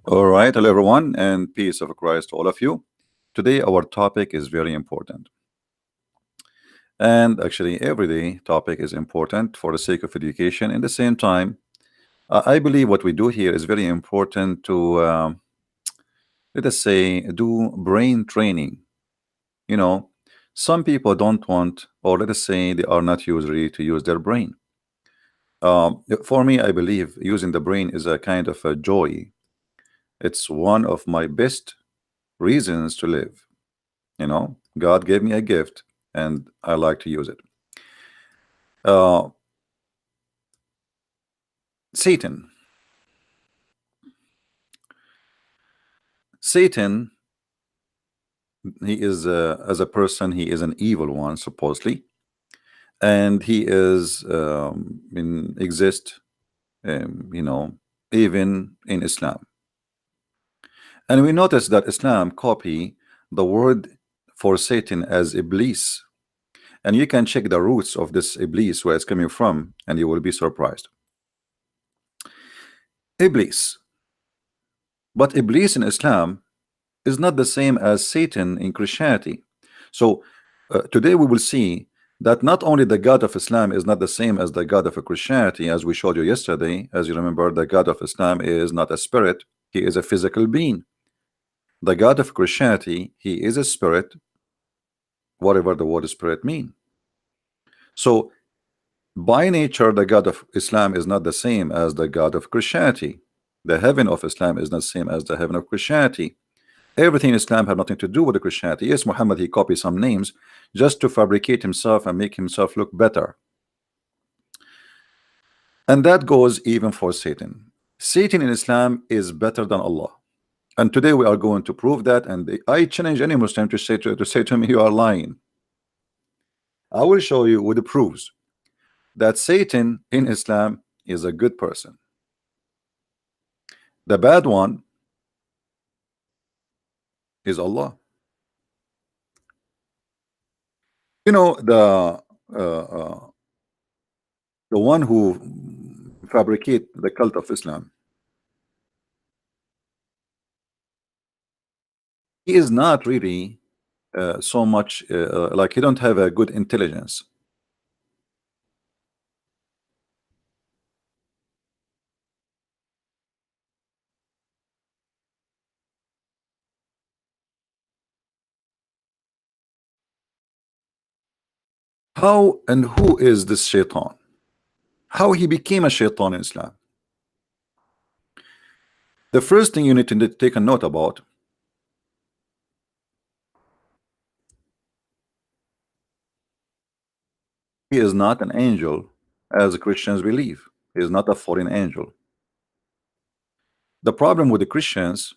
All right, hello everyone, and peace of Christ to all of you. Today, our topic is very important, and actually, everyday topic is important for the sake of education. In the same time, I believe what we do here is very important to, let us say, do brain training. You know, some people don't want, or let us say, they are not used really to use their brain. For me, I believe using the brain is a kind of a joy. It's one of my best reasons to live. God gave me a gift and I like to use it. uh, Satan, he is as a person, he is an evil one supposedly, and he is in exist, even in Islam. And we notice that Islam copy the word for Satan as Iblis, and you can check the roots of this Iblis, where it's coming from, and you will be surprised. Iblis. But Iblis in Islam is not the same as Satan in Christianity. So today we will see that not only the God of Islam is not the same as the God of Christianity, as we showed you yesterday. As you remember, the God of Islam is not a spirit, he is a physical being. The God of Christianity, he is a spirit, whatever the word spirit mean. So by nature, the God of Islam is not the same as the God of Christianity. The heaven of Islam is not the same as the heaven of Christianity. Everything in Islam had nothing to do with the Christianity. Yes, Muhammad, he copied some names just to fabricate himself and make himself look better. And that goes even for Satan. Satan in Islam is better than Allah. And today we are going to prove that. And I challenge any Muslim to say to me, you are lying. I will show you with the proofs that Satan in Islam is a good person. The bad one is Allah. You know, the one who fabricate the cult of Islam, he is not really so much like he don't have a good intelligence. How and who is this shaitan? How he became a shaitan in Islam? The first thing you need to take a note about, he is not an angel as Christians believe. He is not a fallen angel. The problem with the Christians,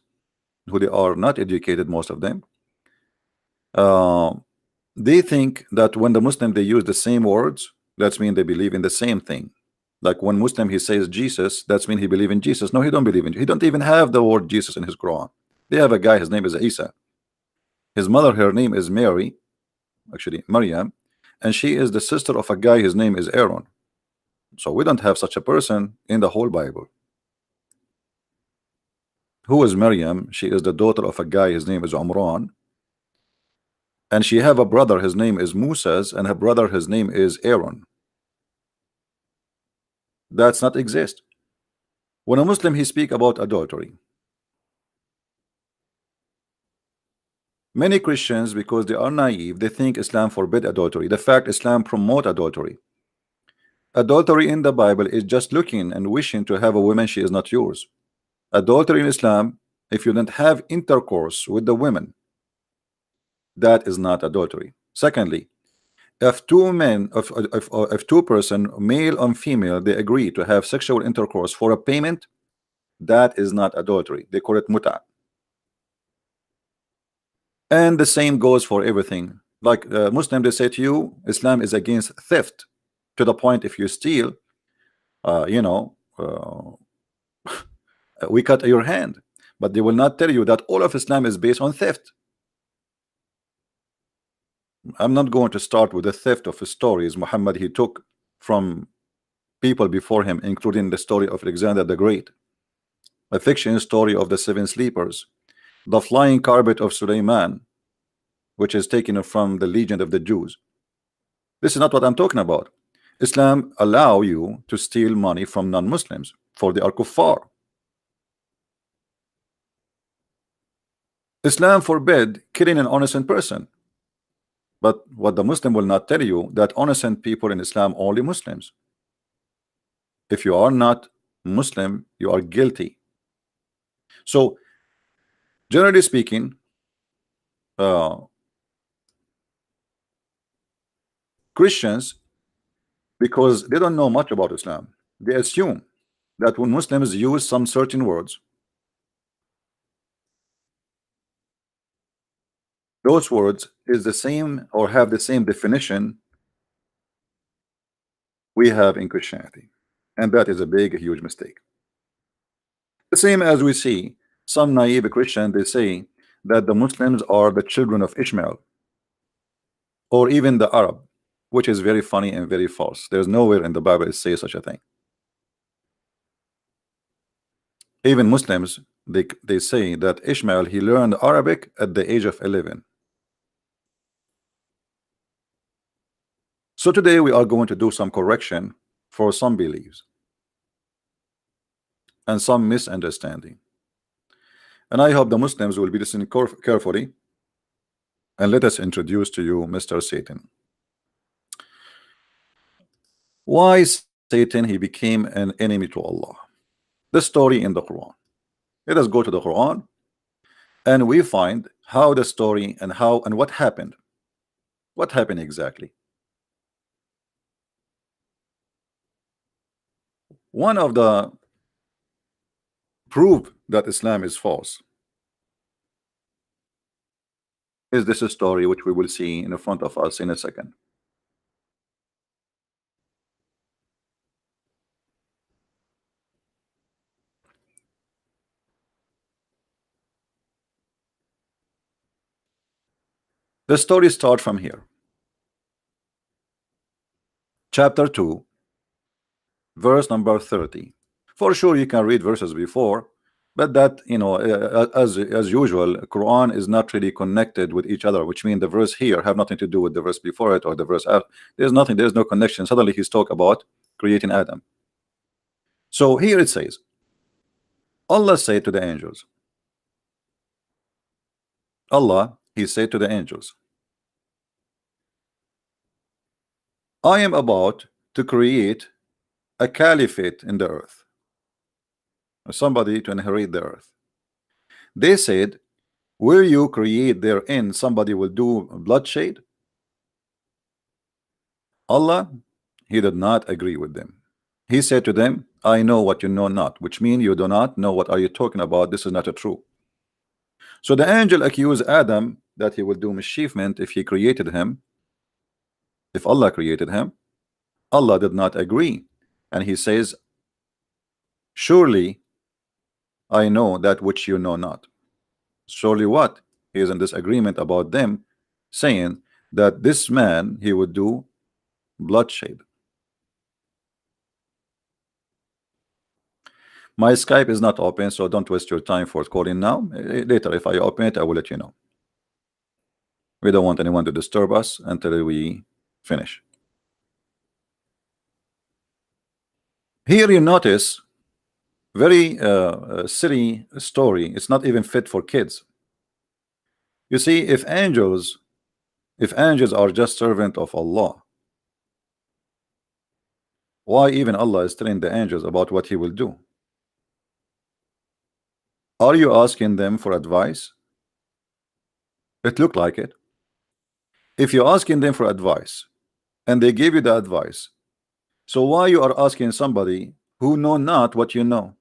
who they are not educated, most of them, uh, they think that when the Muslim they use the same words, that's mean they believe in the same thing. Like when Muslim he says Jesus, that's mean he believe in Jesus. No, he don't believe in. He don't even have the word Jesus in his Quran. They have a guy, his name is Isa. His mother, her name is Mary, actually Maryam, and she is the sister of a guy, his name is Aaron. So we don't have such a person in the whole Bible. Who is Maryam? She is the daughter of a guy, his name is Umran, and she have a brother, his name is Moses, and her brother, his name is Aaron. That's not exist. When a Muslim he speak about adultery, many Christians, because they are naive, they think Islam forbid adultery. The fact Islam promote adultery. Adultery in the Bible is just looking and wishing to have a woman she is not yours. Adultery in Islam, if you don't have intercourse with the women, that is not adultery. Secondly, if two men, if two person, male and female, they agree to have sexual intercourse for a payment, that is not adultery. They call it muta. And the same goes for everything. Like Muslim, they say to you, Islam is against theft, to the point if you steal, we cut your hand. But they will not tell you that all of Islam is based on theft. I'm not going to start with the theft of stories Muhammad he took from people before him, including the story of Alexander the Great, a fiction story of the seven sleepers, the flying carpet of Suleiman, which is taken from the legend of the Jews. This is not what I'm talking about. Islam allow you to steal money from non-Muslims, for they are kuffar. Islam forbid killing an innocent person. But what the Muslim will not tell you, that innocent people in Islam only Muslims. If you are not Muslim, you are guilty. So generally speaking, Christians, because they don't know much about Islam, they assume that when Muslims use some certain words, those words is the same or have the same definition we have in Christianity, and that is a big, huge mistake. The same as we see some naive Christian, they say that the Muslims are the children of Ishmael, or even the Arab, which is very funny and very false. There's nowhere in the Bible it says such a thing. Even Muslims, they say that Ishmael, he learned Arabic at the age of 11. So today we are going to do some correction for some beliefs and some misunderstanding, and I hope the Muslims will be listening carefully. And let us introduce to you Mr. Satan. Why Satan he became an enemy to Allah? The story in the Quran. Let us go to the Quran and we find how the story and how and what happened. What happened exactly? One of the proof that Islam is false is this story, which we will see in front of us in a second. The story starts from here. Chapter 2, verse number 30. For sure you can read verses before, but that, you know, as usual, Quran is not really connected with each other, which means the verse here have nothing to do with the verse before it or the verse after. There's nothing, there's no connection. Suddenly he's talking about creating Adam. So here it says, Allah said to the angels, Allah, he said to the angels, I am about to create a caliphate in the earth, somebody to inherit the earth. They said, will you create therein somebody will do bloodshed? Allah, he did not agree with them. He said to them, I know what you know not, which means you do not know what are you talking about. This is not a true. So the angel accused Adam that he will do mischievement if he created him, if Allah created him. Allah did not agree, and he says, surely I know that which you know not. Surely what? He is in disagreement about them, saying that this man he would do bloodshed. My Skype is not open, so don't waste your time for calling now. Later, if I open it, I will let you know. We don't want anyone to disturb us until we finish. Here you notice very silly story. It's not even fit for kids. You see, if angels are just servant of Allah, why even Allah is telling the angels about what he will do? Are you asking them for advice? It looked like it. If you're asking them for advice and they give you the advice, so why you are asking somebody who know not what you know?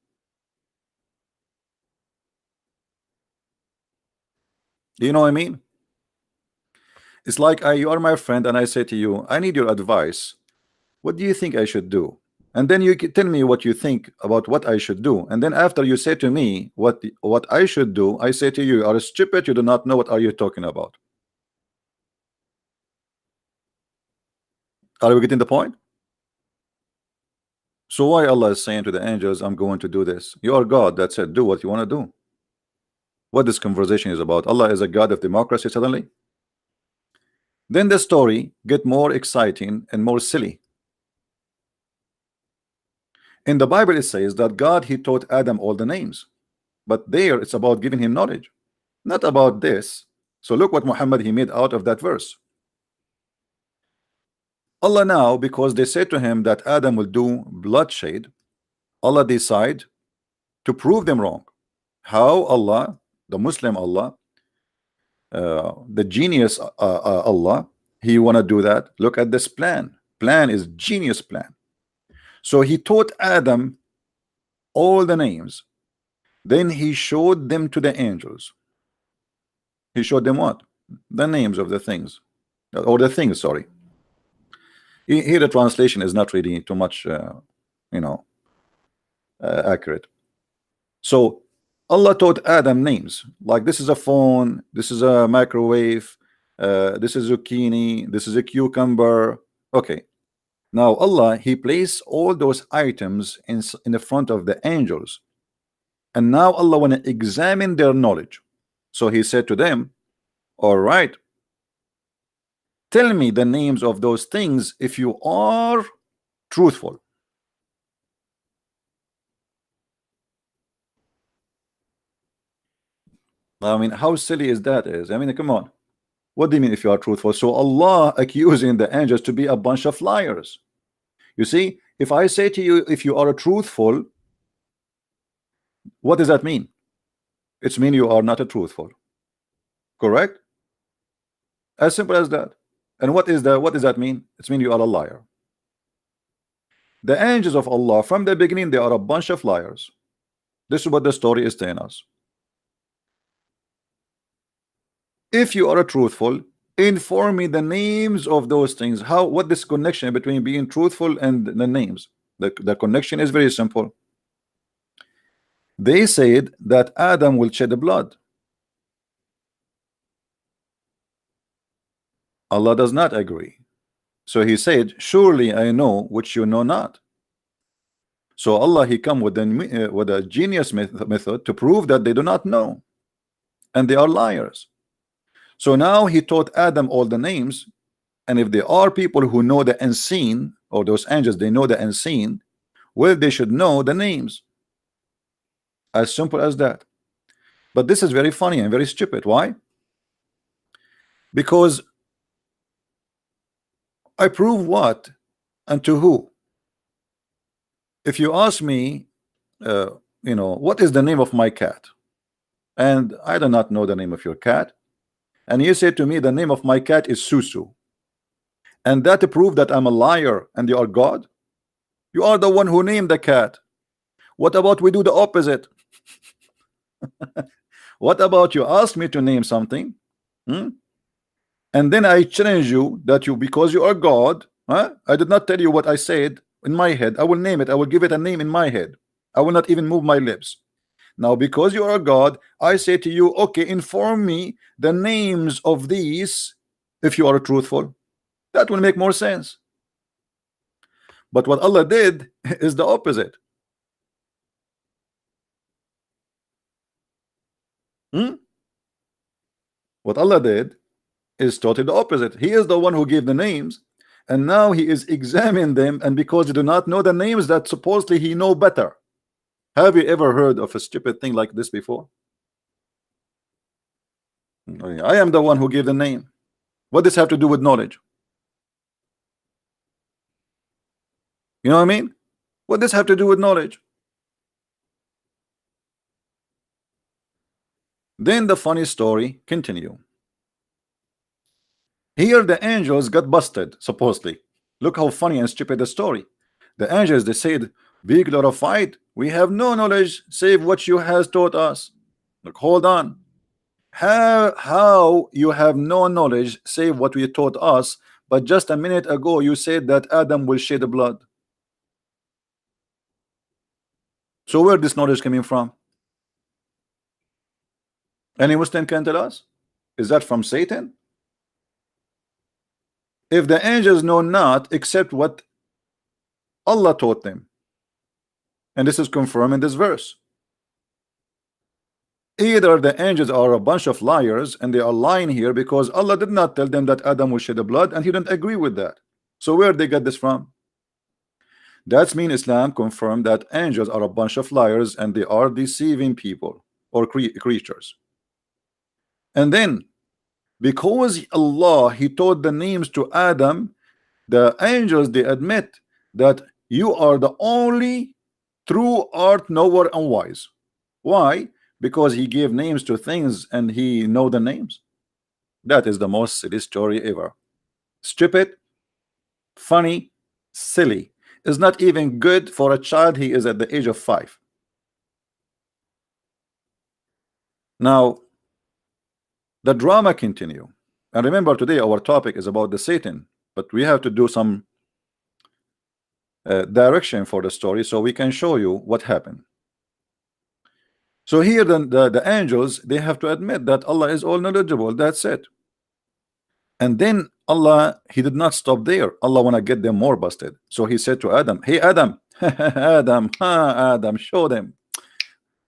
Do you know what I mean? It's like you are my friend and I say to you, I need your advice. What do you think I should do? And then you tell me what you think about what I should do. And then after you say to me what I should do, I say to you, you are stupid, you do not know what are you talking about. Are we getting the point? So why Allah is saying to the angels, I'm going to do this? You are God. That's it. Do what you want to do. What this conversation is about. Allah is a God of democracy suddenly. Then the story get more exciting and more silly. In the Bible it says that God he taught Adam all the names, but there it's about giving him knowledge, not about this. So look what Muhammad he made out of that verse. Allah now, because they said to him that Adam will do bloodshed, Allah decide to prove them wrong. How Allah, the Muslim Allah, the genius Allah, he wanna do that. Look at this plan is genius plan. So he taught Adam all the names, then he showed them to the angels. He showed them what? The names of the things, or the things, sorry. Here the translation is not really too much you know, accurate. So Allah taught Adam names, like this is a phone, this is a microwave, this is zucchini, this is a cucumber. Okay, now Allah he placed all those items in the front of the angels, and now Allah want to examine their knowledge. So he said to them, all right, tell me the names of those things if you are truthful. I mean, how silly is that? I mean, come on. What do you mean if you are truthful? So Allah accusing the angels to be a bunch of liars. You see, if I say to you, if you are truthful, what does that mean? It's mean you are not a truthful. Correct? As simple as that. And what does that mean? It's mean you are a liar. The angels of Allah from the beginning, they are a bunch of liars. This is what the story is telling us. If you are a truthful, inform me the names of those things. What this connection between being truthful and the names? The connection is very simple. They said that Adam will shed blood. Allah does not agree. So he said, surely I know which you know not. So Allah he come with a genius method to prove that they do not know, and they are liars. So now he taught Adam all the names, and if there are people who know the unseen, or those angels they know the unseen, well, they should know the names. As simple as that. But this is very funny and very stupid. Why? Because I prove what and to who? If you ask me, you know, what is the name of my cat, and I do not know the name of your cat, and you say to me the name of my cat is Susu, and that prove that I'm a liar and you are God? You are the one who named the cat. What about we do the opposite? What about you ask me to name something, and then I challenge you that because you are God, I did not tell you what I said in my head. I will name it. I will give it a name in my head. I will not even move my lips. Now because you are God, I say to you, okay, inform me the names of these if you are truthful. That will make more sense. But what Allah did is the opposite. What Allah did is totally the opposite. He is the one who gave the names, and now he is examining them, and because they do not know the names that supposedly he know better. Have you ever heard of a stupid thing like this before? I am the one who gave the name. What does this have to do with knowledge? You know what I mean? What does this have to do with knowledge? Then the funny story continue. Here the angels got busted, supposedly. Look how funny and stupid the story. The angels, they said, be glorified. We have no knowledge save what you has taught us. Look, hold on. How you have no knowledge save what we taught us, but just a minute ago you said that Adam will shed blood. So where this knowledge coming from? Any Muslim can tell us? Is that from Satan? If the angels know not except what Allah taught them, And this is confirmed in this verse. Either the angels are a bunch of liars and they are lying here because Allah did not tell them that Adam will shed the blood, and he didn't agree with that. So where they get this from? That's mean Islam confirmed that angels are a bunch of liars and they are deceiving people or creatures. And then because Allah, he taught the names to Adam, the angels, they admit that you are the only true art knower and wise. Why? Because he gave names to things and he know the names. That is the most silly story ever. Stupid, funny, silly. Is not even good for a child. He is at the age of 5. Now the drama continue. And remember, today our topic is about the Satan, but we have to do some direction for the story so we can show you what happened. So here the angels, they have to admit that Allah is all knowledgeable. That's it. And then Allah, he did not stop there. Allah wanna get them more busted. So he said to Adam, hey Adam, Adam, show them.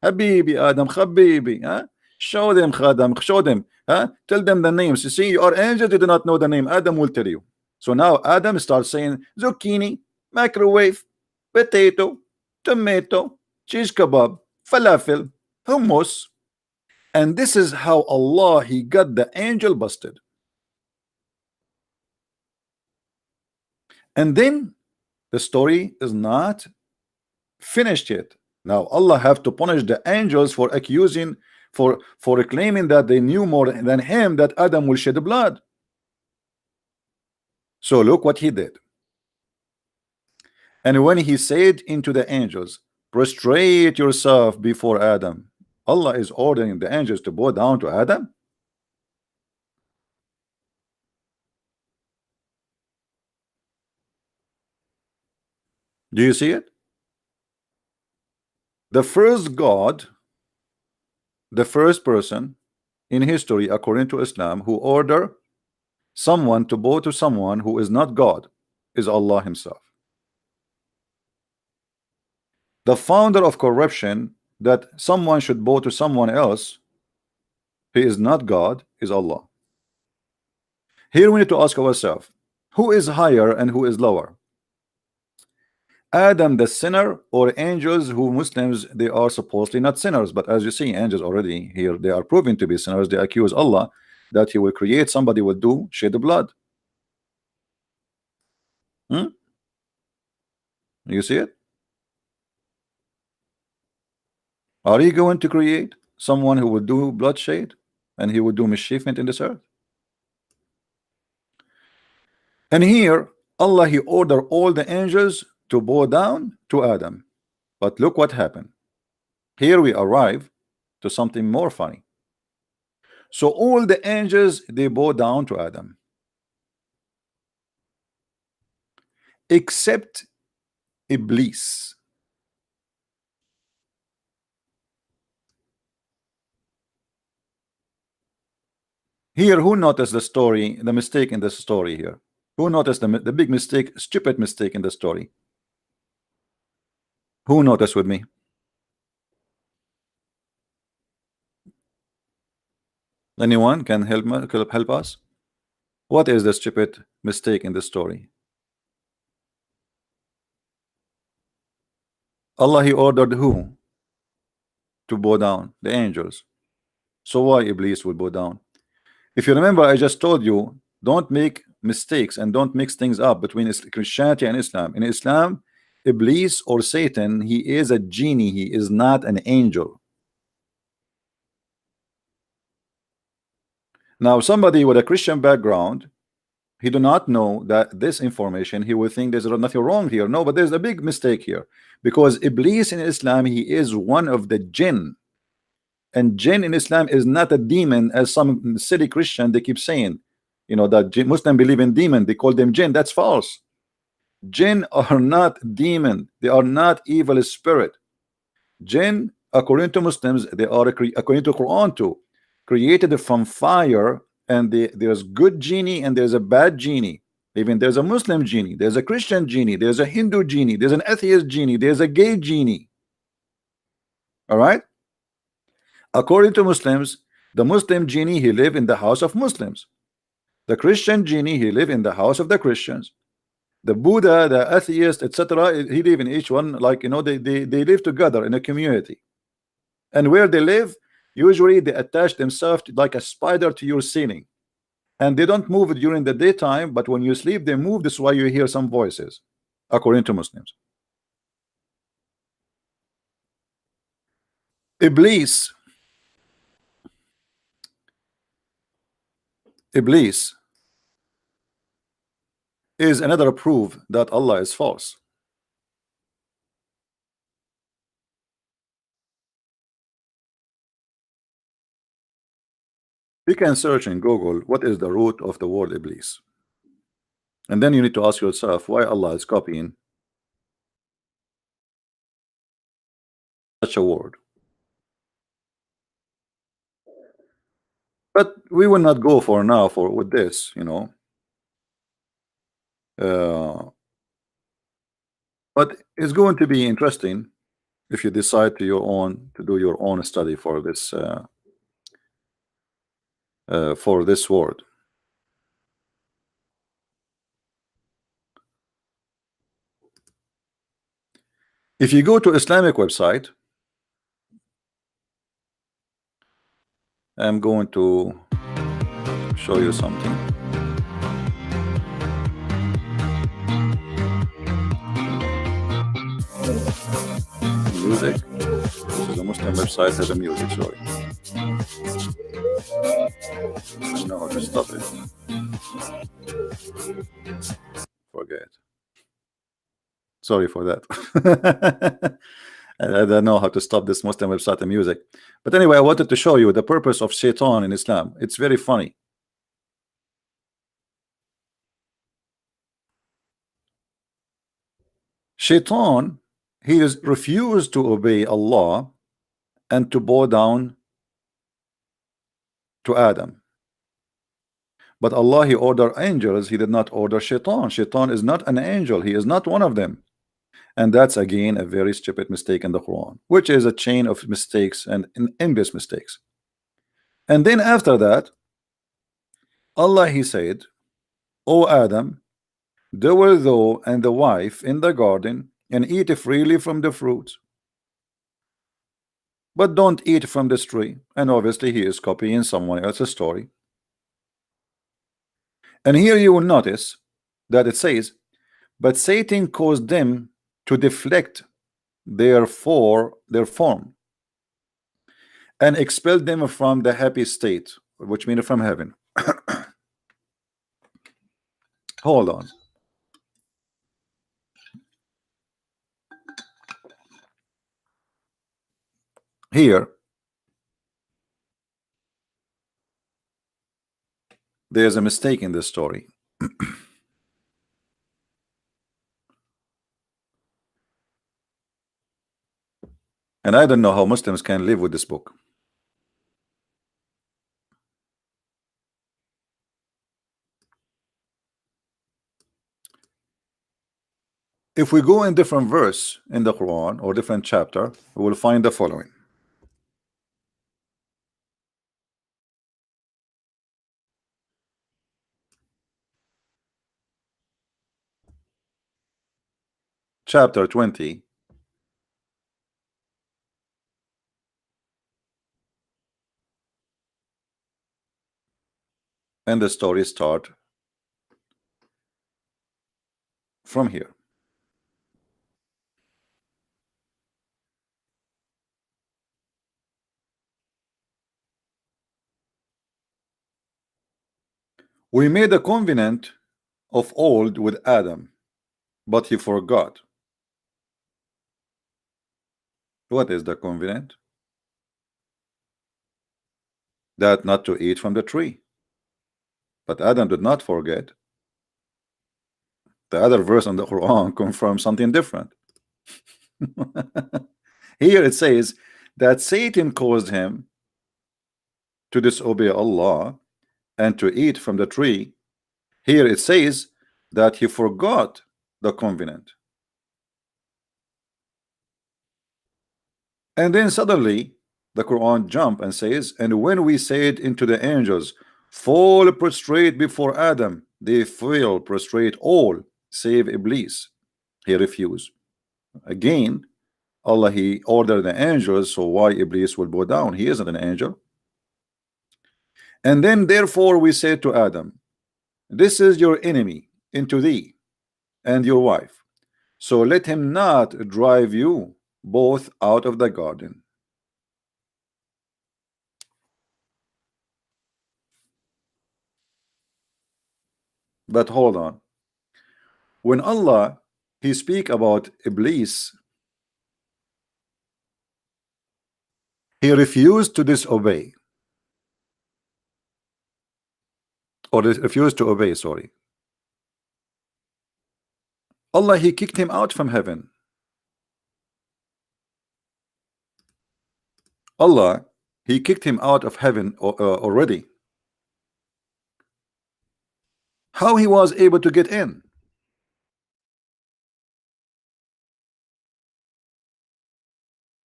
Habibi Adam, Habibi, huh? Show them, Khadam, show them, huh? Tell them the names. You see, you are angels, you do not know the name. Adam will tell you. So now Adam starts saying zucchini, microwave, potato, tomato, cheese kebab, falafel, hummus. And this is how Allah, he got the angel busted. And then the story is not finished yet. Now Allah have to punish the angels for accusing, for claiming that they knew more than him, that Adam will shed blood. So look what he did. And when he said into the angels, prostrate yourself before Adam, Allah is ordering the angels to bow down to Adam. Do you see it? The first God, the first person in history according to Islam who order someone to bow to someone who is not God is Allah himself. The founder of corruption, that someone should bow to someone else who is not God, is Allah. Here we need to ask ourselves, who is higher and who is lower? Adam the sinner, or angels who Muslims, they are supposedly not sinners, but as you see, angels already here, they are proven to be sinners. They accuse Allah that he will create somebody will do shed the blood. You see it? Are you going to create someone who will do bloodshed and he will do mischievement in this earth? And here Allah, he ordered all the angels to bow down to Adam. But look what happened. Here we arrive to something more funny. So all the angels, they bow down to Adam, except Iblis. Here, who noticed the story, the mistake in this story here? Who noticed the big mistake, stupid mistake in the story? Who noticed with me? Anyone can help us? What is the stupid mistake in the story? Allah, he ordered who to bow down? The angels. So why Iblis will bow down? If you remember, I just told you, don't make mistakes and don't mix things up between Christianity and Islam. In Islam, Iblis or Satan, he is a genie, he is not an angel. Now somebody with a Christian background, he do not know that this information, he will think there's nothing wrong here. No, but there's a big mistake here, because Iblis in Islam, he is one of the jinn, and jinn in Islam is not a demon as some silly Christian they keep saying, you know, that Muslim believe in demon, they call them jinn. That's false. Jinn are not demon, they are not evil spirit. Jinn, according to Muslims, they are according to Quran too, created from fire, and there's good genie and there's a bad genie. Even there's a Muslim genie, there's a Christian genie, there's a Hindu genie, there's an atheist genie, there's a gay genie. All right. According to Muslims, the Muslim genie, he live in the house of Muslims. The Christian genie, he live in the house of the Christians. The Buddha, the atheist, etc., he live in each one, like, you know, they live together in a community. And where they live, usually they attach themselves to, like a spider, to your ceiling. And they don't move during the daytime, but when you sleep they move. This is why you hear some voices, according to Muslims. Iblis, Iblis is another proof that Allah is false. You can search in Google what is the root of the word Iblis, and then you need to ask yourself why Allah is copying such a word. But we will not go for now for with this, you know. But it's going to be interesting if you decide to do your own study for this word. If you go to Islamic website, I'm going to show you something. Music. This is a Muslim website, has a music, sorry. I don't know how to stop it. Forget. Sorry for that. I don't know how to stop this Muslim website and music. But anyway, I wanted to show you the purpose of shaitan in Islam. It's very funny. Shaitan, he is refused to obey Allah and to bow down to Adam. But Allah, he ordered angels, he did not order shaitan. Shaitan is not an angel, he is not one of them. And that's again a very stupid mistake in the Quran, which is a chain of mistakes and endless mistakes. And then after that, Allah, he said, O Adam, dwell thou and the wife in the garden and eat freely from the fruit, but don't eat from this tree. And obviously he is copying someone else's story. And here you will notice that it says, but Satan caused them to deflect their form and expelled them from the happy state, which means from heaven. Hold on. Here, there's a mistake in this story. And I don't know how Muslims can live with this book. If we go in different verse in the Quran or different chapter, we will find the following. Chapter 20, and the story start from here. We made a covenant of old with Adam, but he forgot. What is the covenant? That not to eat from the tree. But Adam did not forget. The other verse in the Quran confirms something different. Here it says that Satan caused him to disobey Allah and to eat from the tree. Here it says that he forgot the covenant. And then suddenly the Quran jump and says, and when we said into the angels, fall prostrate before Adam, they fell prostrate all save Iblis. He refused. Again, Allah, he ordered the angels, so why Iblis will bow down? He isn't an angel. And then therefore we said to Adam, this is your enemy into thee and your wife, so let him not drive you both out of the garden. But hold on, when Allah he speak about Iblis, he refused to disobey, or refused to obey, sorry. Allah he kicked him out from heaven. Allah he kicked him out of heaven already. How he was able to get in?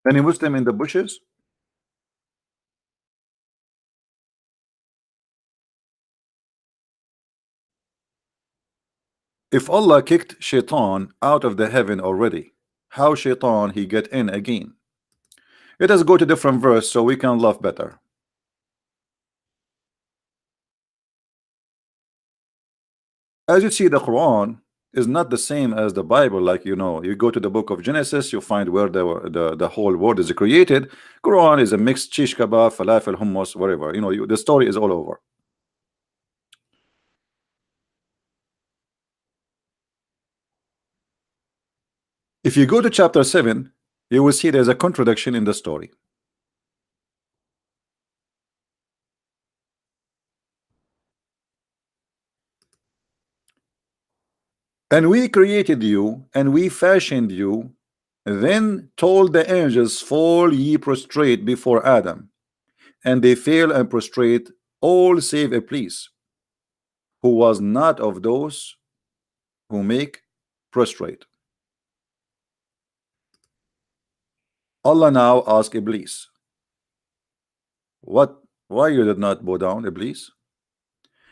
Any Muslim in the bushes? If Allah kicked Shaitan out of the heaven already, how Shaitan he get in again? Let us go to different verse so we can laugh better. As you see, the Quran is not the same as the Bible. Like, you know, you go to the book of Genesis, you find where the whole world is created. Quran is a mixed shish kebab, falafel, hummus, whatever. You know, the story is all over. If you go to chapter 7, you will see there's a contradiction in the story. And we created you, and we fashioned you, then told the angels, fall ye prostrate before Adam. And they fell and prostrate, all save Iblis, who was not of those who make prostrate. Allah now asked Iblis, what? Why you did not bow down, Iblis?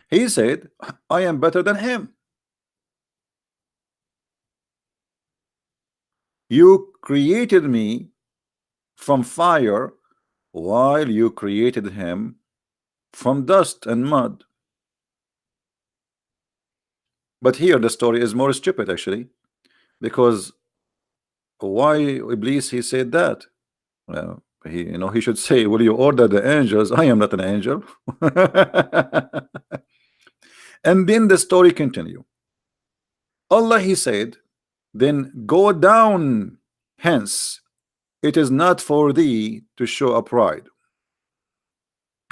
He said, I am better than him. You created me from fire, while you created him from dust and mud. But here the story is more stupid actually, because why Iblis he said that? Well, he, you know, he should say, will you order the angels? I am not an angel. And then the story continue. Allah he said, then go down hence, it is not for thee to show a pride.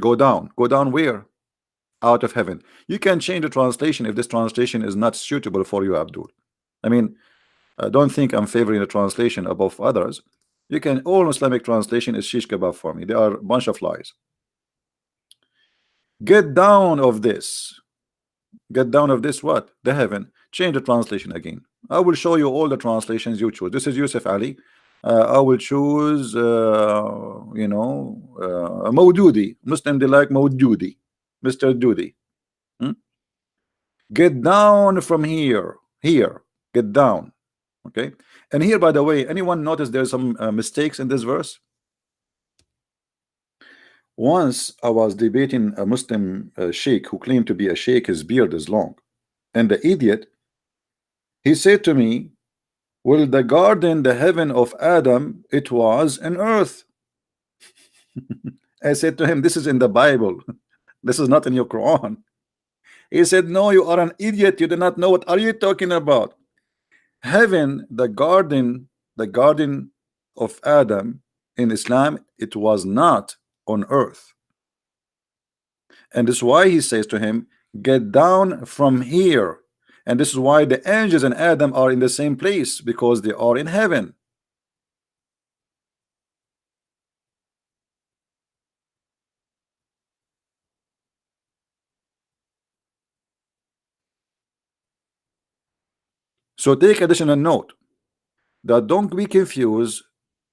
Go down where? Out of heaven. You can change the translation if this translation is not suitable for you, Abdul. I mean, don't think I'm favoring the translation above others. You can, all Islamic translation is shish kebab for me. They are a bunch of lies. Get down of this. Get down of this what? The heaven. Change the translation again. I will show you all the translations you choose. This is Yusuf Ali. I will choose, you know, Maududi. Muslim, they like Maududi. Mr. Doody. Hmm? Get down from here. Here. Get down. Okay. And here, by the way, anyone notice there's some mistakes in this verse? Once I was debating a Muslim sheikh who claimed to be a sheikh, his beard is long. And the idiot, he said to me, well, the garden, the heaven of Adam, it was an earth. I said to him, this is in the Bible. This is not in your Quran. He said, no, you are an idiot. You do not know. What are you talking about? Heaven, the garden of Adam in Islam, it was not on earth. And this is why he says to him, get down from here. And this is why the angels and Adam are in the same place, because they are in heaven. So take additional note that don't be confused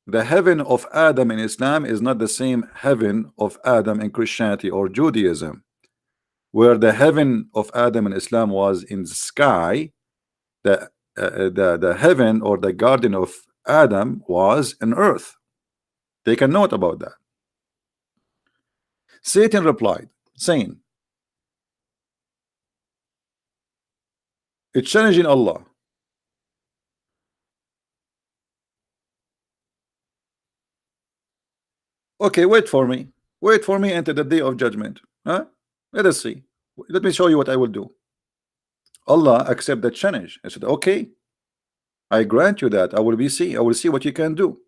The heaven of Adam in Islam is not the same heaven of Adam in Christianity or Judaism, where the heaven of Adam in Islam was in the sky. The heaven or the garden of Adam was in earth. Take a note about that. Satan replied, saying, it's challenging Allah. Okay, wait for me. Wait for me until the day of judgment. Huh? Let us see. Let me show you what I will do. Allah accept the challenge. I said, okay, I grant you that. I will see what you can do.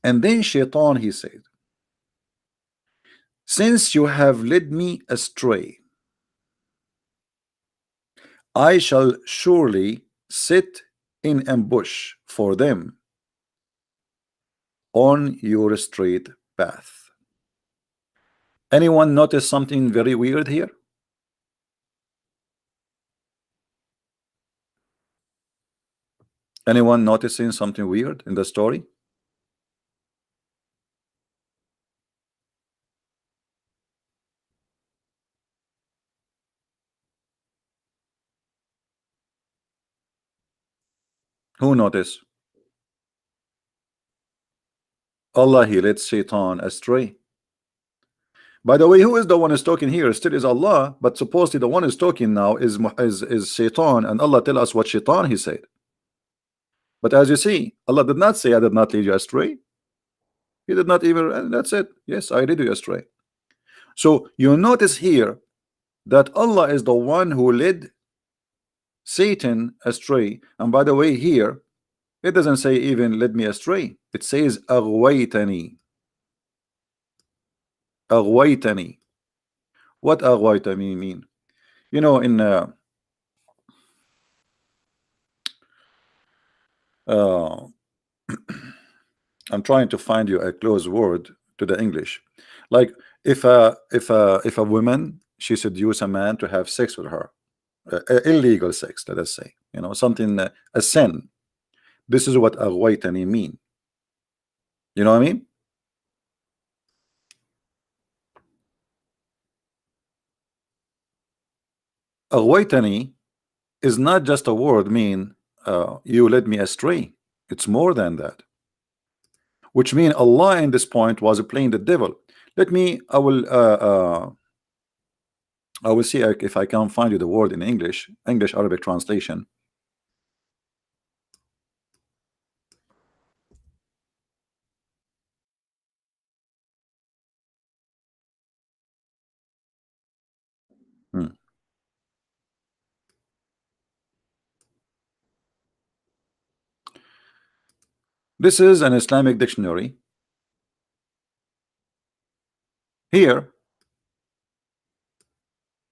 And then Shaitan, he said, since you have led me astray, I shall surely sit in ambush for them on your straight path. Anyone notice something very weird here? Anyone noticing something weird in the story? Who noticed? Allah, he led Shaitan astray. By the way, who is the one who's talking here? Still is Allah, but supposedly the one who's talking now is Shaitan, and Allah tell us what Shaitan he said. But as you see, Allah did not say, I did not lead you astray. He did not even, and that's it. Yes, I led you astray. So you notice here that Allah is the one who led Satan astray. And by the way, here it doesn't say even led me astray. It says aghwaytani. Aghwaytani. What aghwaytani mean? You know, in I'm trying to find you a close word to the English. Like if a woman, she seduce a man to have sex with her, illegal sex, let us say, you know, something a sin. This is what aghwaytani mean. You know what I mean? Aghwaytani is not just a word mean you led me astray. It's more than that. Which mean Allah in this point was playing the devil. Let me, I will see if I can find you the word in English Arabic translation. This is an Islamic dictionary. Here,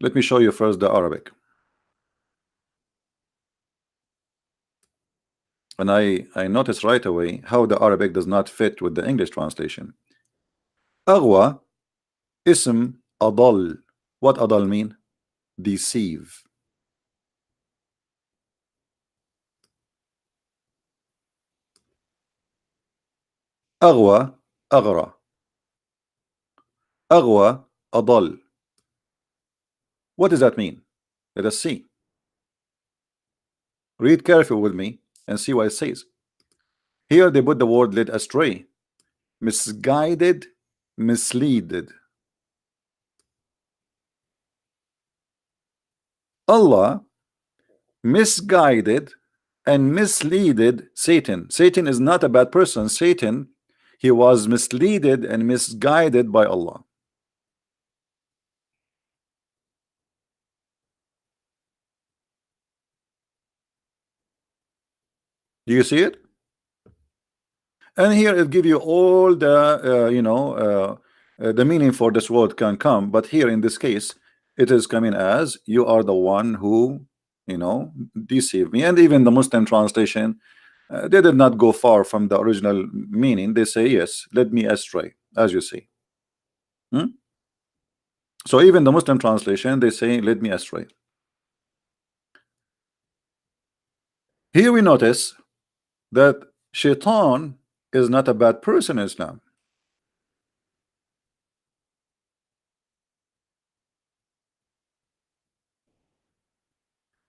let me show you first the Arabic. And I noticed right away how the Arabic does not fit with the English translation. Aghwa, ism adal. What adal mean? Deceive. Aghwa, aghra. Aghwa, adal. What does that mean? Let us see. Read carefully with me and see what it says. Here they put the word led astray, misguided, misleaded. Allah misguided and misleaded Satan. Satan is not a bad person. Satan, he was misleaded and misguided by Allah. Do you see it? And here it give you all the the meaning for this word can come, but here in this case it is coming as you are the one who deceived me. And even the Muslim translation, they did not go far from the original meaning. They say yes, led me astray, as you see. So even the Muslim translation, they say led me astray. Here we notice that Shaitan is not a bad person in Islam.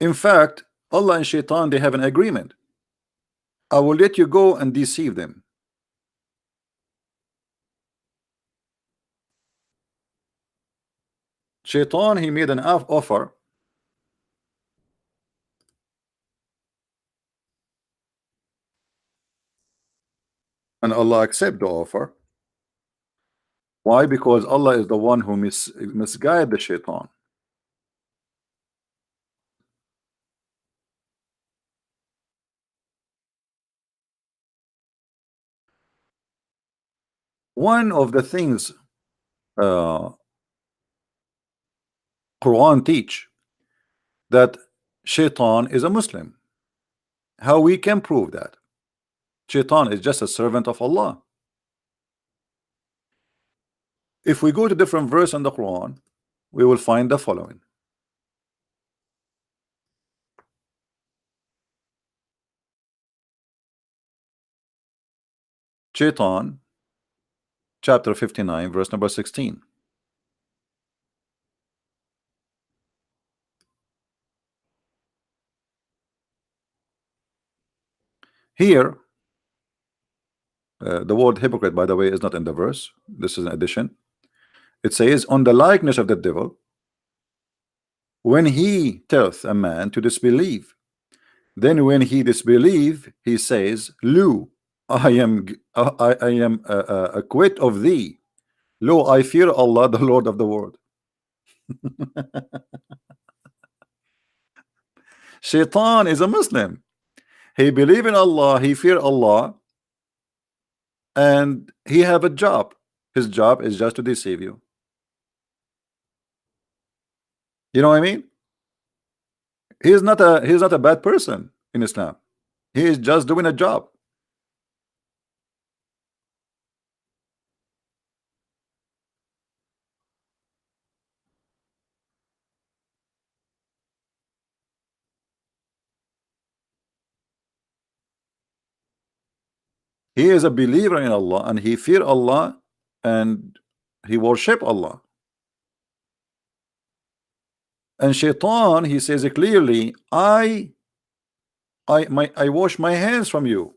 In fact, Allah and Shaitan, they have an agreement. I will let you go and deceive them. Shaitan, he made an offer, and Allah accept the offer. Why? Because Allah is the one who misguide the Shaitan. One of the things uh, Quran teach that Shaitan is a Muslim. How we can prove that? Shaitan is just a servant of Allah. If we go to different verse in the Quran, we will find the following. Shaitan, chapter 59, verse number 16. Here, the word hypocrite, by the way, is not in the verse. This is an addition. It says, on the likeness of the devil, when he telleth a man to disbelieve, then when he disbelieve, he says, Lo, I am acquit of thee. Lo, I fear Allah, the Lord of the world. Shaitan is a Muslim. He believe in Allah, he fear Allah, and he have a job. His job is just to deceive you. You know what I mean? He is not a bad person in Islam. He is just doing a job. He is a believer in Allah and he fear Allah and he worship Allah. And Shaitan, he says clearly, I wash my hands from you,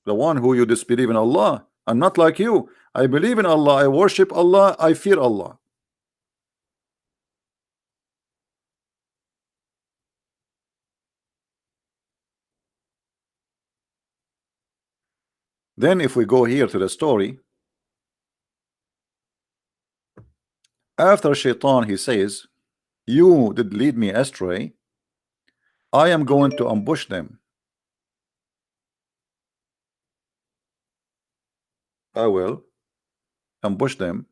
the one who you disbelieve in Allah. I'm not like you. I believe in Allah, I worship Allah, I fear Allah. Then if we go here to the story, after Shaitan, he says, you did lead me astray, I am going to ambush them. I will ambush them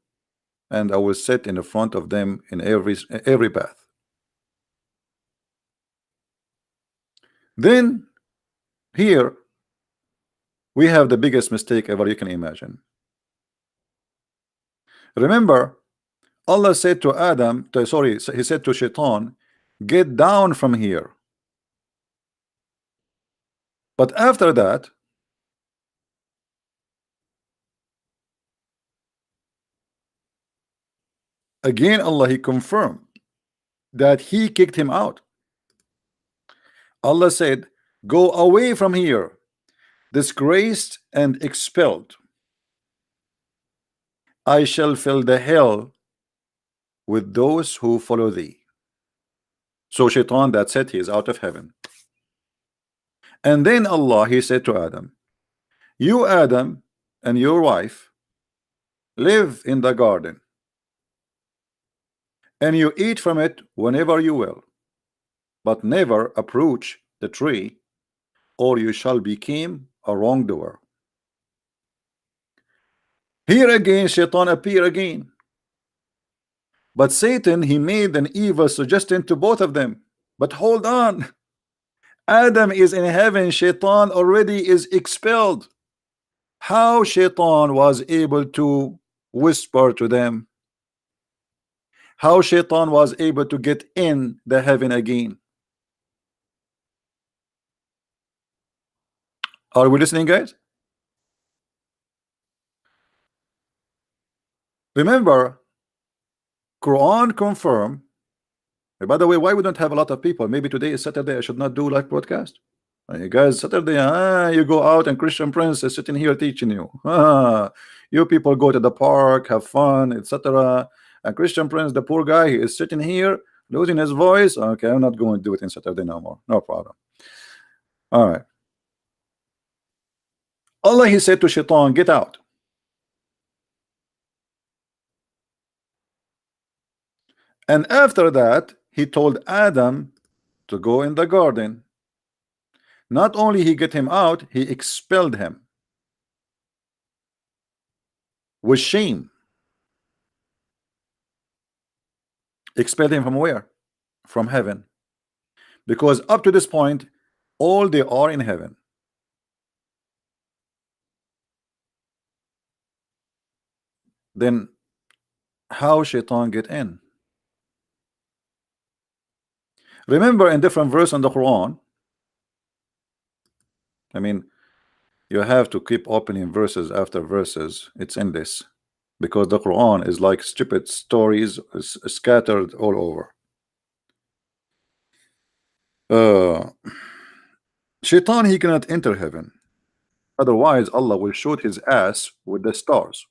and I will sit in the front of them in every path. Then here we have the biggest mistake ever you can imagine. Remember, Allah said to Adam, he said to Shaitan, get down from here. But after that, again Allah, he confirmed that he kicked him out. Allah said, go away from here, disgraced and expelled. I shall fill the hell with those who follow thee. So Shaitan, that's it, he is out of heaven. And then Allah, he said to Adam, you Adam and your wife live in the garden and you eat from it whenever you will, but never approach the tree or you shall become a wrongdoer. Here again Shaitan appear again, but Satan, he made an evil suggestion to both of them. But hold on, Adam is in heaven, Shaitan already is expelled. How Shaitan was able to whisper to them? How Shaitan was able to get in the heaven again? Are we listening, guys? Remember, Quran confirm. By the way, why we don't have a lot of people? Maybe today is Saturday. I should not do live broadcast. You guys, Saturday, you go out and Christian Prince is sitting here teaching you. You people go to the park, have fun, etc. And Christian Prince, the poor guy, he is sitting here losing his voice. Okay, I'm not going to do it in Saturday no more. No problem. All right. Allah, he said to Shaitan, get out. And after that, he told Adam to go in the garden. Not only he get him out, he expelled him with shame. Expelled him from where? From heaven. Because up to this point, all they are in heaven. Then how Shaitan get in? Remember, in different verse in the Quran, I mean, you have to keep opening verses after verses. It's in this because the Quran is like stupid stories scattered all over. Shaitan, he cannot enter heaven, otherwise Allah will shoot his ass with the stars.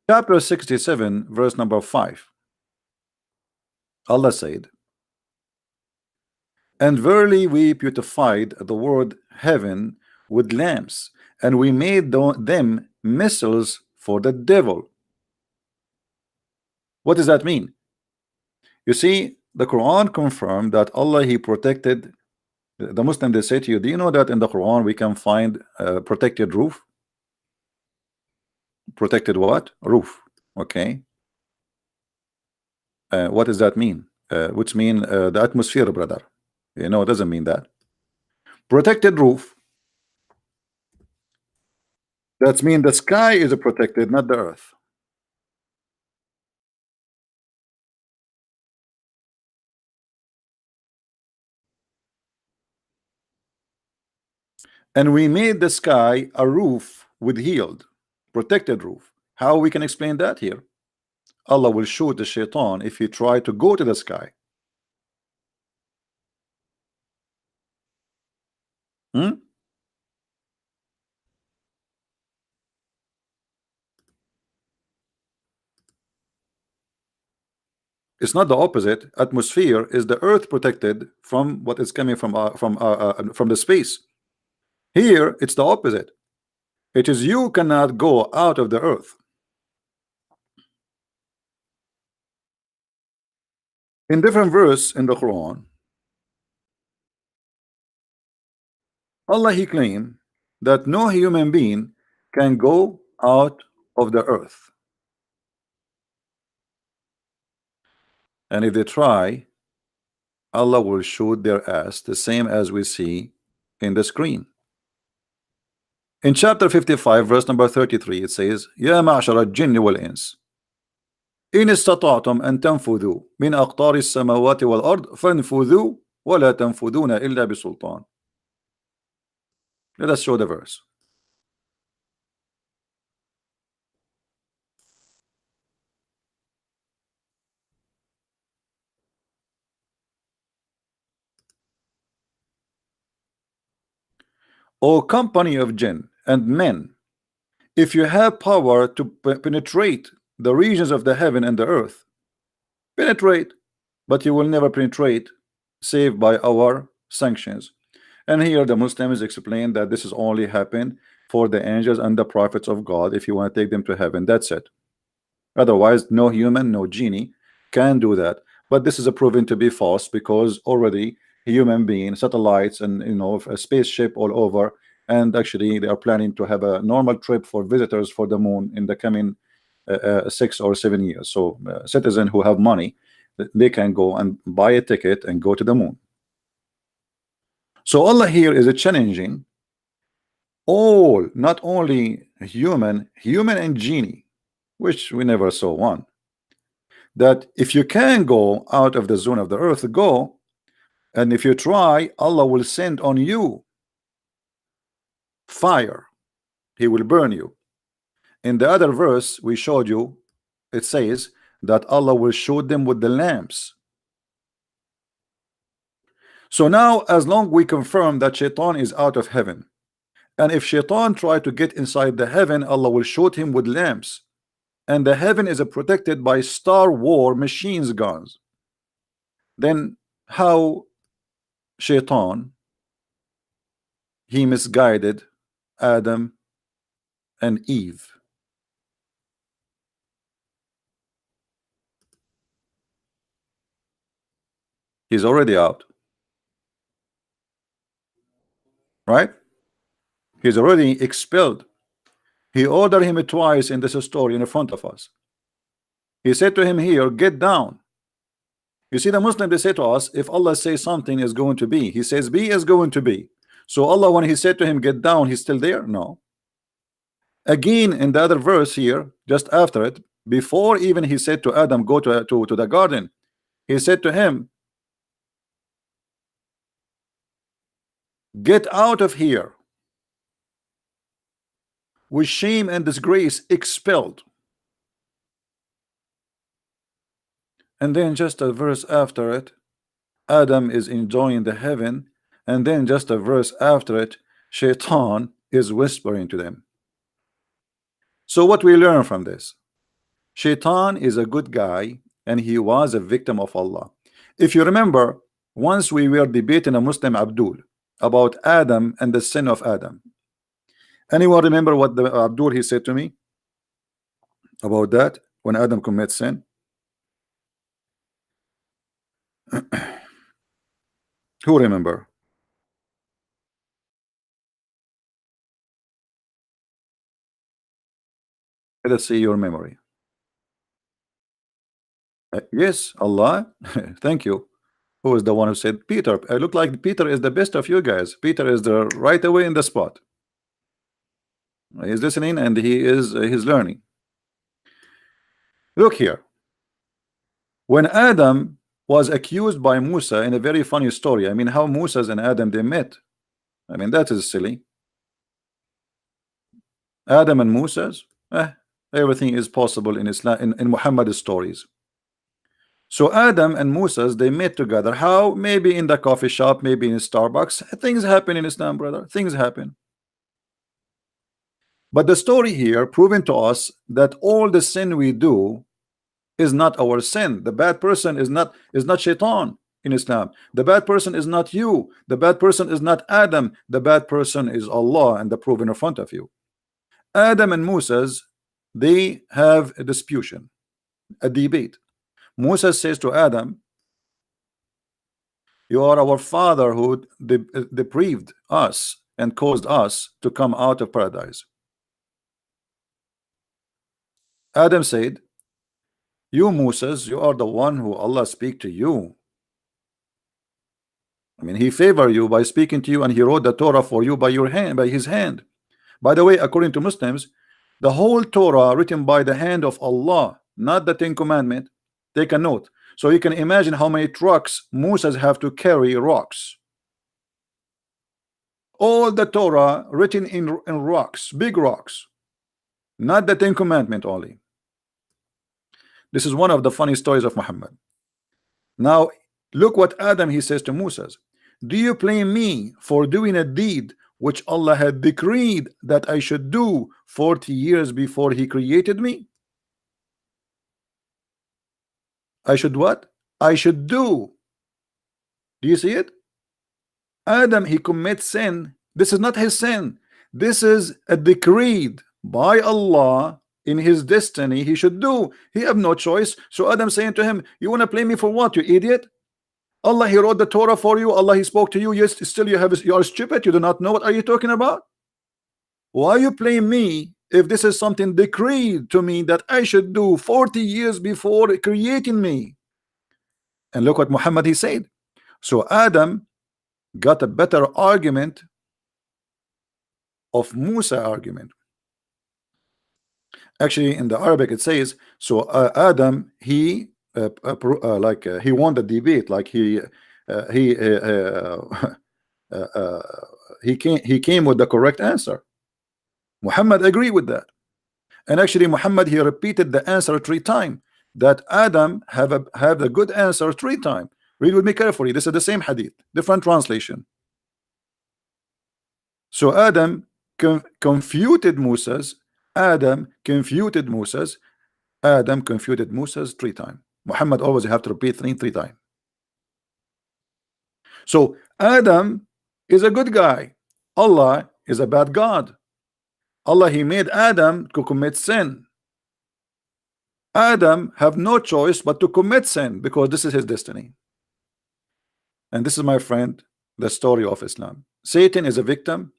Chapter 67 verse number 5, Allah said, and verily we beautified the word heaven with lamps, and we made them missiles for the devil. What does that mean? You see, the Quran confirmed that Allah, he protected the Muslim. They say to you, do you know that in the Quran we can find a protected roof? Protected what? Roof. Okay. What does that mean? Which mean the atmosphere, brother. You know, it doesn't mean that. Protected roof. That means the sky is protected, not the earth. And we made the sky a roof with healed, protected roof. How we can explain that here? Allah will shoot the shaitan if he try to go to the sky. It's not the opposite. Atmosphere is the earth protected from what is coming from the space. Here it's the opposite. It is you cannot go out of the earth. In different verse in the Quran, Allah, he claimed that no human being can go out of the earth, and if they try, Allah will shoot their ass, the same as we see in the screen. In chapter 55 verse number 33, it says, يا معشر الجن والإنس إن استطعتم أن تنفذوا من أقطار السماوات والأرض فانفذوا ولا تنفذون إلا بسلطان. Let us show the verse. O company of jinn and men, if you have power to penetrate the regions of the heaven and the earth, penetrate, but you will never penetrate save by our sanctions. And here the Muslims explain that this is only happened for the angels and the prophets of God. If you want to take them to heaven, that's it. Otherwise, no human, no genie can do that. But this is proven to be false because already human being, satellites, and a spaceship all over, and actually they are planning to have a normal trip for visitors for the moon in the coming 6 or 7 years. So citizens who have money, they can go and buy a ticket and go to the moon. So Allah here is challenging all, not only human and genie, which we never saw one, that if you can go out of the zone of the earth, go, and if you try, Allah will send on you fire. He will burn you. in the other verse we showed you, it says that Allah will shoot them with the lamps. So now, as long we confirm that Shaitan is out of heaven, and if Shaitan try to get inside the heaven, Allah will shoot him with lamps, and the heaven is protected by Star War machines guns, then how Shaitan he misguided Adam and Eve? He's already out, right? He's already expelled. He ordered him twice in this story in front of us. He said to him here, get down. You see, the Muslim, they say to us, if Allah says something is going to be, he says be is going to be. So Allah, when he said to him get down, he's still there? No. Again, in the other verse here, just after it, before even he said to Adam go to the garden, he said to him, get out of here, with shame and disgrace, expelled. And then just a verse after it, Adam is enjoying the heaven, and then just a verse after it, Shaitan is whispering to them. So what we learn from this, Shaitan is a good guy, and he was a victim of Allah. If you remember, once we were debating a Muslim Abdul about Adam and the sin of Adam. Anyone remember what the Abdul he said to me about that when Adam commits sin? Who remember? Let's see your memory. Yes, Allah. Thank you. Who is the one who said Peter? I look like Peter is the best of you guys. Peter is the right away in the spot. He's listening and he is he's learning. Look here. When Adam was accused by Musa in a very funny story, I mean, how Moses and Adam they met. I mean, that is silly. Adam and Moses, everything is possible in Islam, in Muhammad's stories. So Adam and Moses they met together. How? Maybe in the coffee shop, maybe in Starbucks. Things happen in Islam, brother. Things happen. But the story here proving to us that all the sin we do is not our sin. The bad person is not Shaitan in Islam. The bad person is not you. The bad person is not Adam. The bad person is Allah, and the proof in front of you. Adam and Moses they have a disputation, a debate. Moses says to Adam, you are our father who deprived us and caused us to come out of paradise. Adam said, you Moses, you are the one who Allah speak to you. I mean, he favored you by speaking to you, and he wrote the Torah for you by your hand, by his hand. By the way, according to Muslims, the whole Torah written by the hand of Allah, not the Ten Commandments. Take a note. So you can imagine how many trucks Moses have to carry rocks. All the Torah written in rocks, big rocks, not the Ten Commandments only. This is one of the funny stories of Muhammad. Now look what Adam he says to Moses. Do you blame me for doing a deed which Allah had decreed that I should do 40 years before he created me? I should what? I should do. Do you see it? Adam he commits sin. This is not his sin. This is a decreed by Allah in his destiny he should do. He have no choice. So Adam saying to him, you want to blame me for what, you idiot? Allah he wrote the Torah for you. Allah he spoke to you. Yes, still you are stupid. You do not know what are you talking about? Why you blame me if this is something decreed to me that I should do 40 years before creating me? And look what Muhammad he said. So Adam got a better argument of Musa argument. Actually in the Arabic it says, so Adam he he won the debate, like he came with the correct answer. Muhammad agreed with that. And actually Muhammad, he repeated the answer 3 times, that Adam have a good answer 3 times. Read with me carefully. This is the same hadith, different translation. So Adam confuted Moses. Adam confuted Moses. Adam confuted Moses 3 times. Muhammad always have to repeat three times. So Adam is a good guy. Allah is a bad God. Allah, he made Adam to commit sin. Adam have no choice but to commit sin because this is his destiny. And this is, my friend, the story of Islam. Satan is a victim.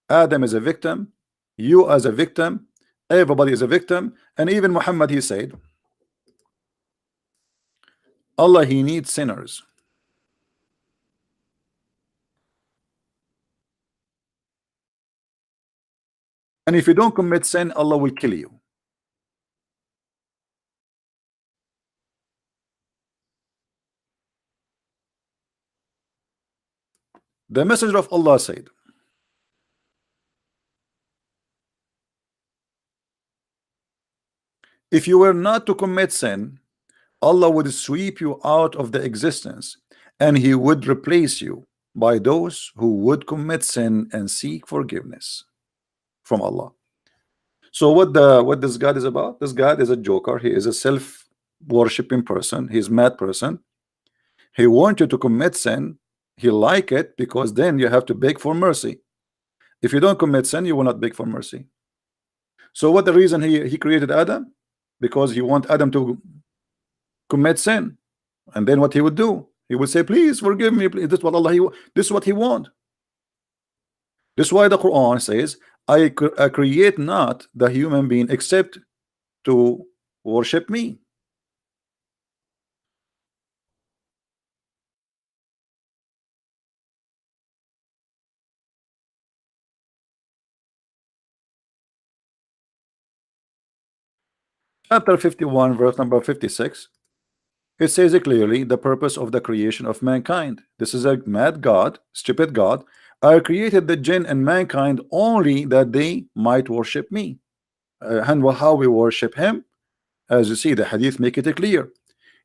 Adam is a victim. You as a victim. Everybody is a victim. And even Muhammad, he said, Allah, he needs sinners. And if you don't commit sin, Allah will kill you. The messenger of Allah said, if you were not to commit sin, Allah would sweep you out of the existence, and he would replace you by those who would commit sin and seek forgiveness from Allah. So what this God is about? This God is a joker. He is a self-worshipping person. He's a mad person. He wants you to commit sin. He like it because then you have to beg for mercy. If you don't commit sin, you will not beg for mercy. So what the reason he created Adam? Because he want Adam to commit sin. And then what he would do? He would say, please forgive me. Please. This is what this is what he want. This is why the Quran says, I create not the human being except to worship me. Chapter 51, verse number 56. It says it clearly, the purpose of the creation of mankind. This is a mad God, stupid God. I created the jinn and mankind only that they might worship me. And how we worship him? As you see, the hadith make it clear.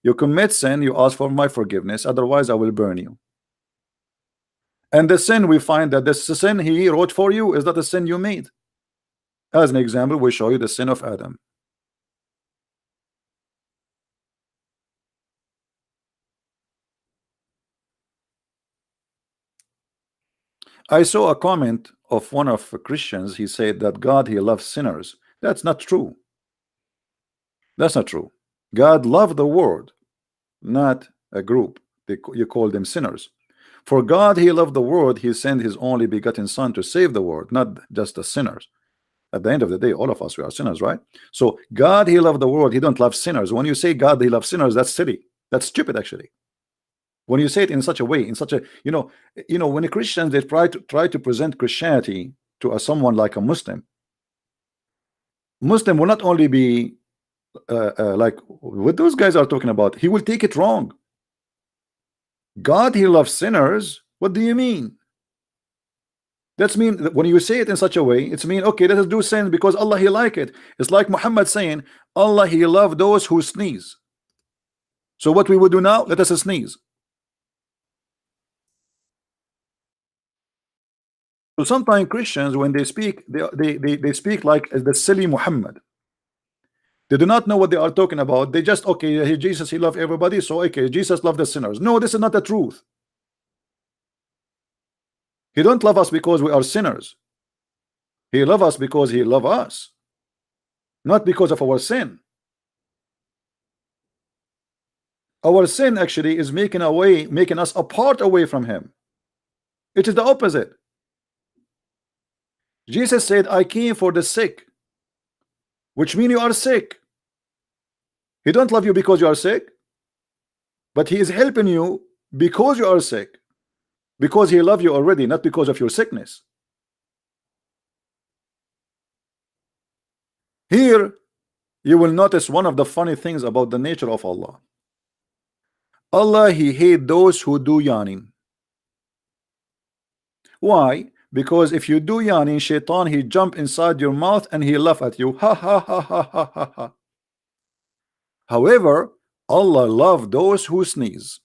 You commit sin, you ask for my forgiveness, otherwise I will burn you. And the sin, we find that this sin he wrote for you is not the sin you made. As an example, we show you the sin of Adam. I saw a comment of one of the Christians. He said that God, he loves sinners. That's not true. That's not true. God loved the world, not a group. You call them sinners. For God, he loved the world. He sent his only begotten son to save the world, not just the sinners. At the end of the day, all of us, we are sinners, right? So God, he loved the world. He don't love sinners. When you say God, he loves sinners, that's silly. That's stupid, actually. When you say it in such a way, in such a, when the Christians, they try to present Christianity to someone like a Muslim will not only be like what those guys are talking about. He will take it wrong. God, he loves sinners. What do you mean? That's mean that when you say it in such a way, it's mean, okay, let us do sin because Allah, he like it. It's like Muhammad saying, Allah, he love those who sneeze. So what we would do now, let us sneeze. So sometimes Christians, when they speak, they speak like the silly Muhammad. They do not know what they are talking about. They just, okay, Jesus, he loved everybody, so okay, Jesus loved the sinners. No, this is not the truth. He don't love us because we are sinners. He loves us because he loves us, not because of our sin. Our sin actually is making us apart away from him. It is the opposite. Jesus said, I came for the sick, which means you are sick. He don't love you because you are sick, but he is helping you because you are sick, because he loves you already, not because of your sickness. Here you will notice one of the funny things about the nature of Allah. Allah, he hates those who do yawning. Why? because if you do yawning, shaitan, he jump inside your mouth and he laugh at you. Ha ha ha ha ha ha ha. However, Allah love those who sneeze.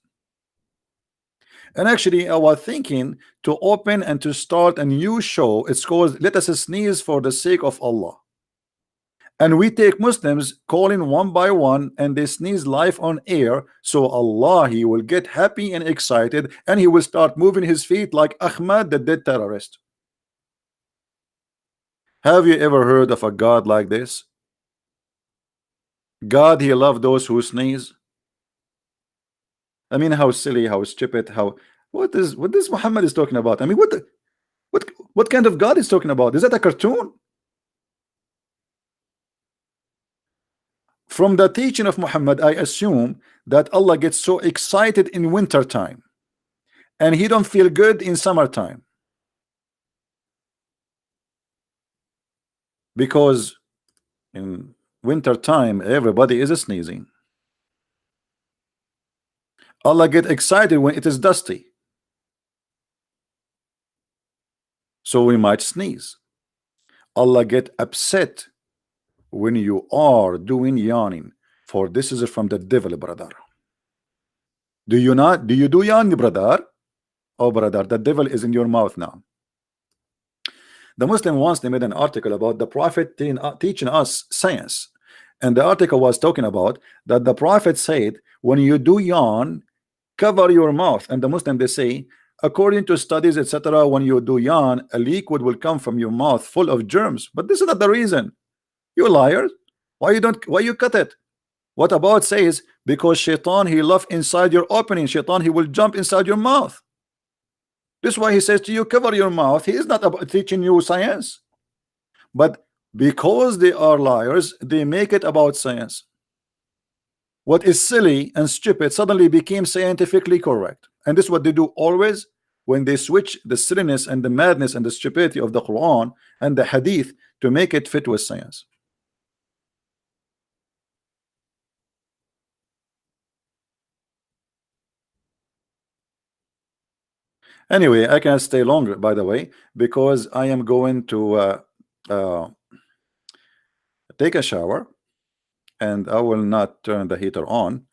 And actually, I was thinking to open and to start a new show. It's called Let Us Sneeze for the Sake of Allah. And we take Muslims calling one by one and they sneeze live on air. So Allah, he will get happy and excited and he will start moving his feet like Ahmad, the dead terrorist. Have you ever heard of a God like this? God, he loved those who sneeze. I mean, how silly, how stupid, how what this Muhammad is talking about? I mean, what kind of God is talking about? Is that a cartoon? From the teaching of Muhammad, I assume that Allah gets so excited in winter time and he don't feel good in summertime, because in winter time everybody is sneezing. Allah get excited when it is dusty, so we might sneeze. Allah get upset when you are doing yawning, for this is from the devil, brother. Do you not? Do you do yawning, brother? Oh, brother, the devil is in your mouth now. The Muslim once, they made an article about the Prophet teaching us science, and the article was talking about that the Prophet said when you do yawn, cover your mouth. And the Muslim, they say, according to studies, etc., when you do yawn, a liquid will come from your mouth full of germs. But this is not the reason. You liars. Why you cut it? What about says because shaitan, he love inside your opening. Shaitan, he will jump inside your mouth. This is why he says to you, cover your mouth. He is not about teaching you science, but because they are liars, they make it about science. What is silly and stupid suddenly became scientifically correct, and this is what they do always when they switch the silliness and the madness and the stupidity of the Quran and the Hadith to make it fit with science. Anyway, I can't stay longer, by the way, because I am going to take a shower, and I will not turn the heater on.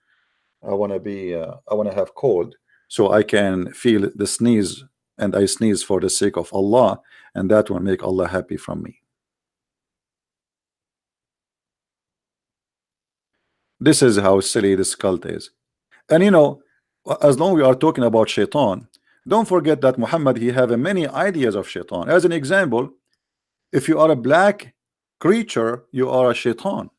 I want to have cold so I can feel the sneeze, and I sneeze for the sake of Allah, and that will make Allah happy from me. This is how silly this cult is. And you know, as long as we are talking about shaitan, don't forget that Muhammad, he have many ideas of shaitan. As an example, if you are a black creature, you are a shaitan.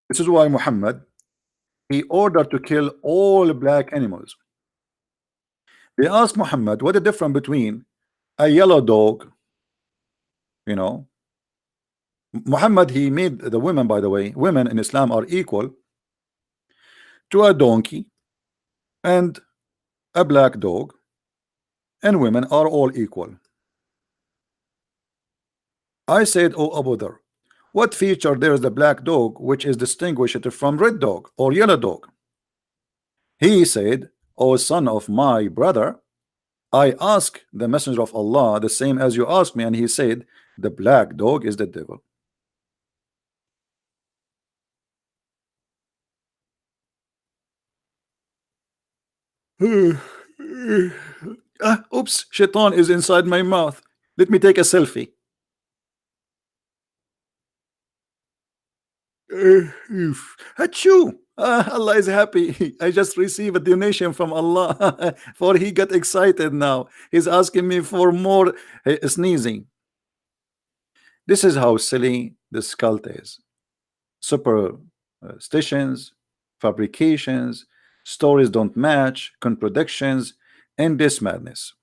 This is why Muhammad, he ordered to kill all black animals. They asked Muhammad, what the difference between a yellow dog, you know, Muhammad, he made the women, by the way, women in Islam are equal to a donkey and a black dog, and women are all equal. I said, oh Abu Dhar, what feature there is the black dog which is distinguished from red dog or yellow dog? He said, O son of my brother, I ask the messenger of Allah the same as you asked me, and he said the black dog is the devil. Oops, shaitan is inside my mouth. Let me take a selfie. Achoo! Allah is happy. I just received a donation from Allah for he got excited now. He's asking me for more sneezing. This is how silly this cult is. Superstitions, fabrications, stories don't match, contradictions, and this madness.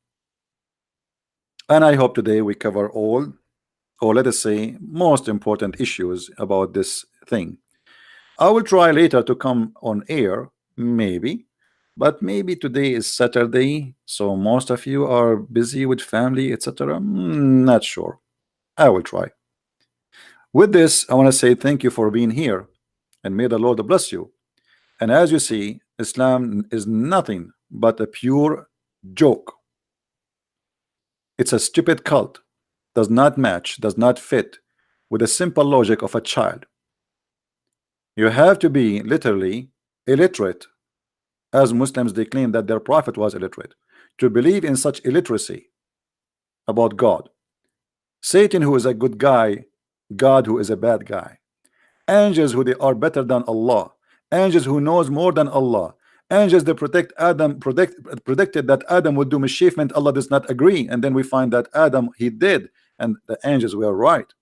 And I hope today we cover all, or let us say most important issues about this thing. I will try later to come on air, maybe, but maybe today is Saturday, so most of you are busy with family, etc. Not sure. I will try. With this, I want to say thank you for being here, and may the Lord bless you. And as you see, Islam is nothing but a pure joke. It's a stupid cult. Does not match, does not fit with the simple logic of a child. You have to be literally illiterate, as Muslims they claim that their prophet was illiterate, to believe in such illiteracy about God. Satan, who is a good guy, God, who is a bad guy. Angels, who they are better than Allah. Angels who knows more than Allah. Angels that protect Adam, predicted that Adam would do mischievement. Allah does not agree, and then we find that Adam he did, and the angels were right.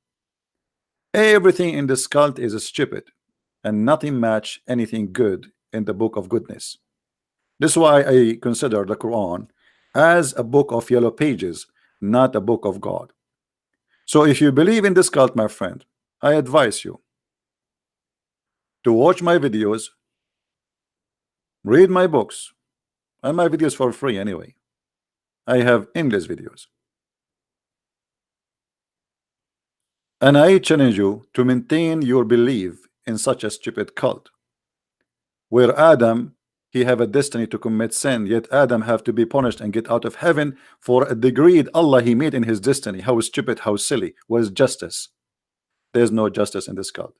Everything in this cult is stupid, and nothing match anything good in the book of goodness. This is why I consider the Quran as a book of yellow pages, not a book of God. So if you believe in this cult, my friend, I advise you to watch my videos, read my books, and my videos for free anyway. I have endless videos. And I challenge you to maintain your belief in such a stupid cult, where Adam, he have a destiny to commit sin, yet Adam have to be punished and get out of heaven for a degree Allah he made in his destiny. How stupid, how silly. What is justice? There's no justice in this cult.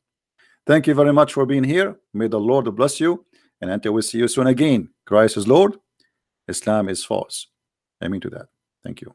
Thank you very much for being here. May the Lord bless you, and until we see you soon again. Christ is Lord, Islam is false. Amen to that. Thank you.